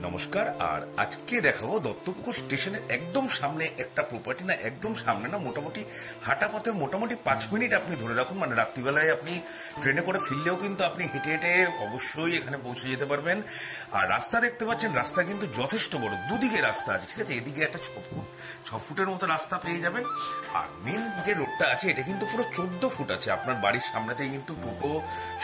নমস্কার। আর আজকে দেখাবো দত্তপুকুর স্টেশনের একদম সামনে একটা প্রপার্টি, না একদম সামনে না, মোটামুটি হাঁটা পথে মোটামুটি 5 মিনিট আপনি ধরে রাখুন, মানে রাত্রিবেলায় আপনি ট্রেনে করে ফিরলেও কিন্তু আপনি হেঁটে হেঁটে অবশ্যই এখানে পৌঁছে যেতে পারবেন। আর রাস্তা দেখতে পাচ্ছেন, রাস্তা কিন্তু যথেষ্ট বড়, দুদিকে রাস্তা আছে, ঠিক আছে। এদিকে একটা 6 ফুটের মতো রাস্তা পেয়ে যাবেন। আর মেন যে রোডটা আছে এটা কিন্তু পুরো 14 ফুট আছে। আপনার বাড়ির সামনেতেই কিন্তু টোটো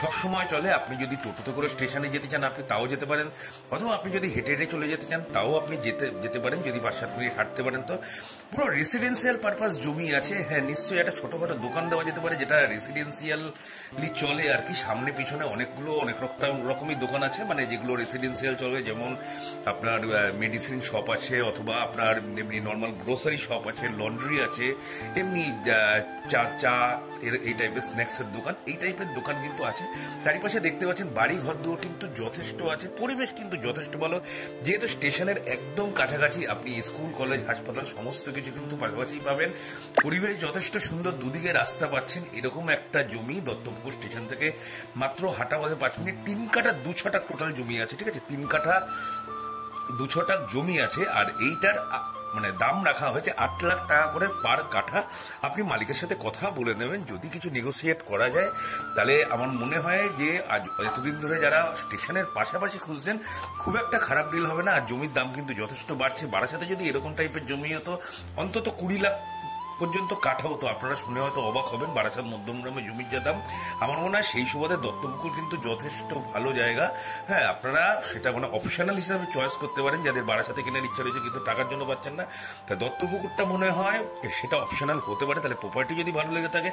সবসময় চলে। আপনি যদি টোটোতে করে স্টেশনে যেতে চান আপনি তাও যেতে পারেন, অথবা আপনি যদি হেঁটে হেঁটে চলে যেতে চান তাও আপনি যেতে পারেন, যদি 5-7 মিনিট হাঁটতে পারেন। তো পুরো রেসিডেন্সিয়াল পারপাস জমি আছে। হ্যাঁ, নিশ্চয়ই একটা ছোটখাটো দোকান দেওয়া যেতে পারে, যেটা রেসিডেন্সিয়ালি চলে আর কি। সামনে পিছনে অনেক রকমই দোকান আছে, মানে যেগুলো রেসিডেন্সিয়াল চলে, যেমন আপনার মেডিসিন শপ আছে, অথবা আপনার এমনি নর্মাল গ্রোসারি শপ আছে, লন্ড্রি আছে, এমনি চা এই টাইপের স্ন্যাক্সের দোকান, এই টাইপের দোকান কিন্তু আছে। চারিপাশে দেখতে পাচ্ছেন বাড়ি ঘর দুয়ার কিন্তু যথেষ্ট আছে, পরিবেশ কিন্তু যথেষ্ট ভালো। যেহেতু স্টেশনের একদম কাছাকাছি, আপনি স্কুল কলেজ হাসপাতাল সমস্ত কিছু কিন্তু পাশাপাশি পাবেন। পরিবেশ যথেষ্ট সুন্দর, দুদিকে রাস্তা পাচ্ছেন। এরকম একটা জমি দত্তপুকুর স্টেশন থেকে মাত্র হাঁটা পথে 5 মিনিট। 3 কাঠা 2 ছটাক টোটাল জমি আছে, ঠিক আছে। 3 কাঠা 2 ছটাক জমি আছে। আর এইটার মানে দাম রাখা হয়েছে 8 লাখ টাকা করে পার কাঠা। আপনি মালিকের সাথে কথা বলে নেবেন, যদি কিছু নেগোসিয়েট করা যায় তাহলে আমার মনে হয় যে আজ এতদিন ধরে যারা স্টেশনের পাশাপাশি খুঁজছেন খুব একটা খারাপ ডিল হবে না। আর জমির দাম কিন্তু যথেষ্ট বাড়ছে। বারাসাতে যদি এরকম টাইপের জমি হতো অন্তত 20 লাখ পর্যন্ত কাঠা হতো, আপনারা শুনে হয়তো অবাক হবেন বারাসাত মধ্যমগ্রামে জমির যা দাম। আমার মনে হয় সেই সুবাদে দত্তপুকুর কিন্তু যথেষ্ট ভালো জায়গা। হ্যাঁ, আপনারা সেটা মানে অপশনাল হিসাবে চয়েস করতে পারেন, যাদের বারাসাতে কেনার ইচ্ছা রয়েছে কিন্তু টাকার জন্য পাচ্ছেন না। তাই দত্তপুকুরটা মনে হয় সেটা অপশনাল হতে পারে। তাহলে প্রপার্টি যদি ভালো লেগে থাকে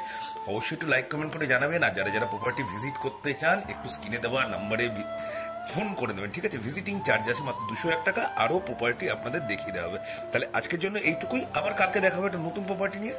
অবশ্যই একটু লাইক কমেন্ট করে জানাবেন। আর যারা যারা প্রপার্টি ভিজিট করতে চান একটু স্ক্রিনে দেওয়া নাম্বারে ফোন করে দেবেন, ঠিক আছে। ভিজিটিং চার্জ আছে মাত্র 201 টাকা, আরও প্রপার্টি আপনাদের দেখিয়ে দেওয়া হবে। তাহলে আজকের জন্য এইটুকুই, আবার কালকে দেখা হবে একটা নতুন প্রপার্টি নিয়ে।